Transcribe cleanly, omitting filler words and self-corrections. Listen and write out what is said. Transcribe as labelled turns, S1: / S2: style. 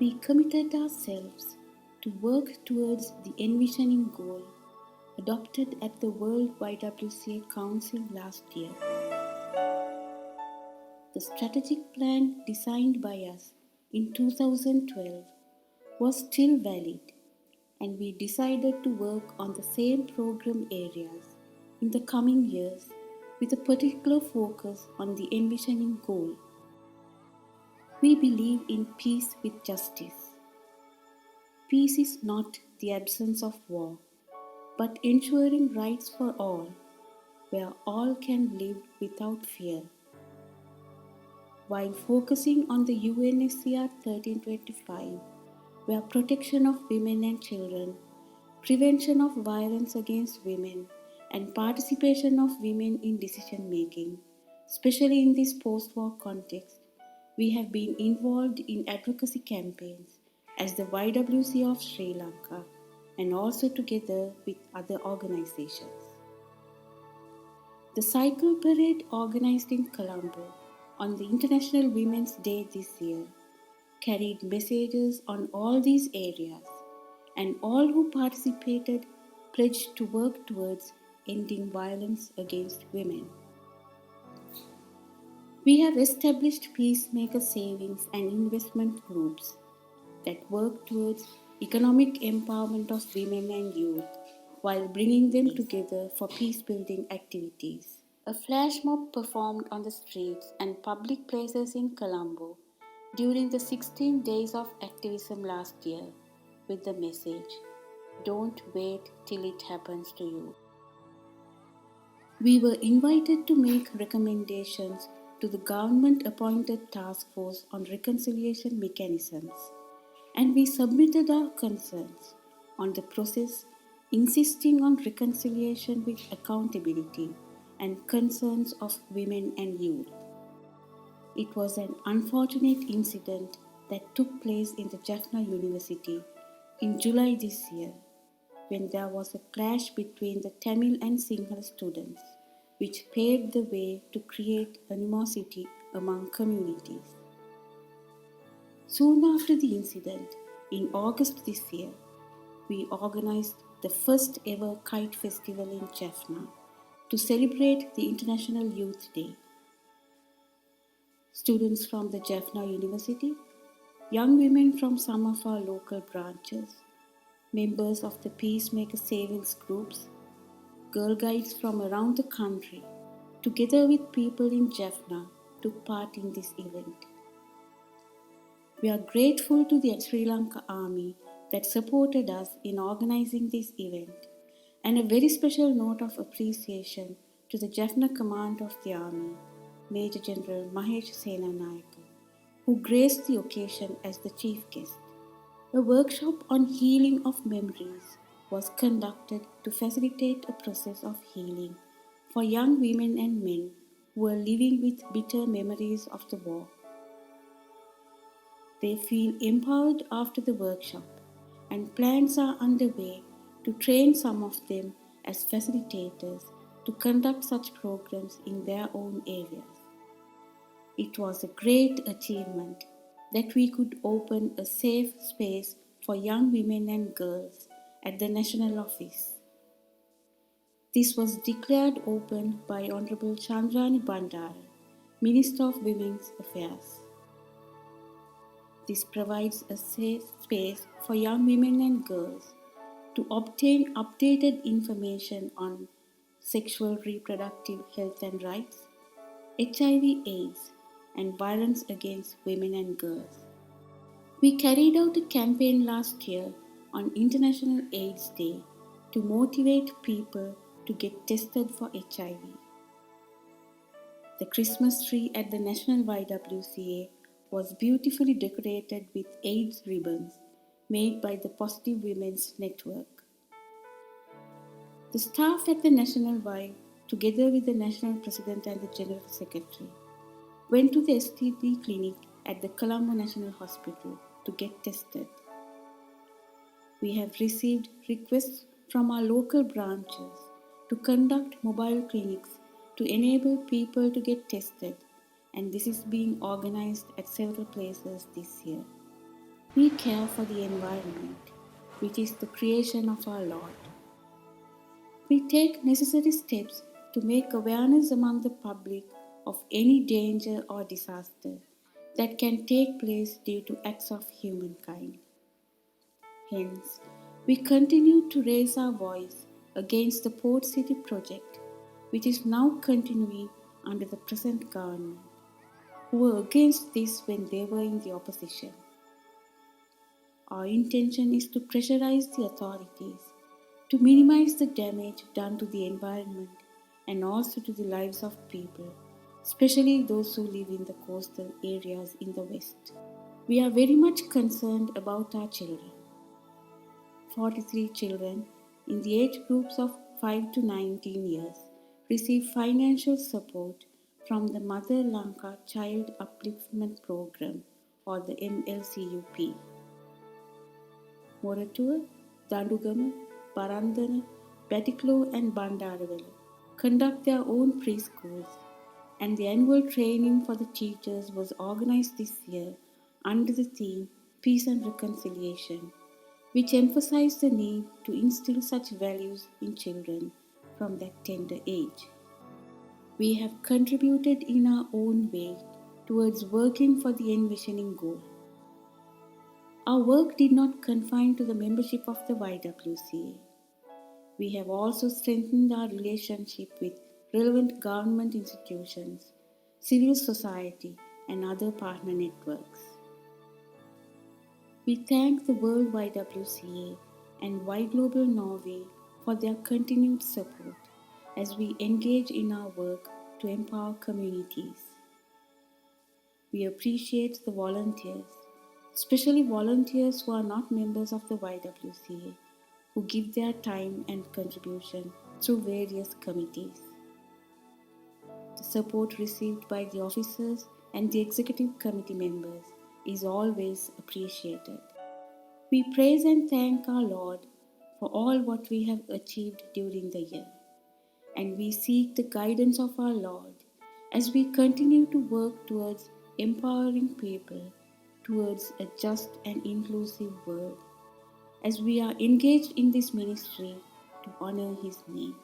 S1: We committed ourselves to work towards the envisioning goal adopted at the World YWCA Council last year. The strategic plan designed by us in 2012 was still valid, and we decided to work on the same program areas in the coming years with a particular focus on the envisioning goal. We believe in peace with justice. Peace is not the absence of war, but ensuring rights for all, where all can live without fear. While focusing on the UNSCR 1325, where protection of women and children, prevention of violence against women, and participation of women in decision making, especially in this post war context, we have been involved in advocacy campaigns as the YWCA of Sri Lanka and also together with other organizations. The cycle parade organized in Colombo on the International Women's Day this year carried messages on all these areas, and all who participated pledged to work towards ending violence against women. We have established peacemaker savings and investment groups that work towards economic empowerment of women and youth while bringing them together for peace-building activities. A flash mob performed on the streets and public places in Colombo during the 16 days of activism last year with the message, "Don't wait till it happens to you." We were invited to make recommendations to the government-appointed task force on reconciliation mechanisms, and we submitted our concerns on the process, insisting on reconciliation with accountability and concerns of women and youth. It was an unfortunate incident that took place in the Jaffna University in July this year, when there was a clash between the Tamil and Sinhala students, which paved the way to create animosity among communities. Soon after the incident, in August this year, we organized the first ever kite festival in Jaffna to celebrate the International Youth Day. Students from the Jaffna University, young women from some of our local branches, members of the Peacemaker Savings groups, girl guides from around the country, together with people in Jaffna, took part in this event. We are grateful to the Sri Lanka Army that supported us in organizing this event, and a very special note of appreciation to the Jaffna Command of the Army, Major General Mahesh Senanayake, who graced the occasion as the chief guest. A workshop on healing of memories was conducted to facilitate a process of healing for young women and men who are living with bitter memories of the war. They feel empowered after the workshop, and plans are underway to train some of them as facilitators to conduct such programs in their own areas. It was a great achievement that we could open a safe space for young women and girls at the National Office. This was declared open by Honorable Chandrani Bandara, Minister of Women's Affairs. This provides a safe space for young women and girls to obtain updated information on sexual reproductive health and rights, HIV/AIDS, and violence against women and girls. We carried out a campaign last year on International AIDS Day to motivate people to get tested for HIV. The Christmas tree at the National YWCA was beautifully decorated with AIDS ribbons made by the Positive Women's Network. The staff at the National Y, together with the National President and the General Secretary, went to the STD clinic at the Colombo National Hospital to get tested. We have received requests from our local branches to conduct mobile clinics to enable people to get tested, and this is being organized at several places this year. We care for the environment, which is the creation of our Lord. We take necessary steps to make awareness among the public of any danger or disaster that can take place due to acts of humankind. Hence, we continue to raise our voice against the Port City project, which is now continuing under the present government, who were against this when they were in the opposition. Our intention is to pressurize the authorities to minimize the damage done to the environment and also to the lives of people, especially those who live in the coastal areas in the West. We are very much concerned about our children. 43 children in the age groups of 5 to 19 years receive financial support from the Mother Lanka Child Upliftment Program or the MLCUP. Moratuwa, Dandugama, Parandana, Batiklo and Bandaravelu conduct their own preschools, and the annual training for the teachers was organized this year under the theme Peace and Reconciliation, which emphasized the need to instill such values in children from that tender age. We have contributed in our own way towards working for the envisioning goal. Our work did not confine to the membership of the YWCA. We have also strengthened our relationship with relevant government institutions, civil society, and other partner networks. We thank the World YWCA and Y Global Norway for their continued support as we engage in our work to empower communities. We appreciate the volunteers, especially volunteers who are not members of the YWCA, who give their time and contribution through various committees. The support received by the officers and the executive committee members is always appreciated. We praise and thank our Lord for all what we have achieved during the year, and we seek the guidance of our Lord as we continue to work towards empowering people towards a just and inclusive world, as we are engaged in this ministry to honor His name.